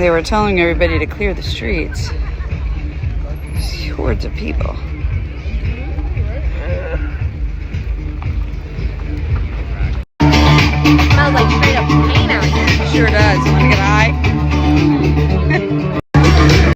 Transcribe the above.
They were telling everybody to clear the streets. Hordes of people. Smells like straight up paint out here. Sure does. You want to get high?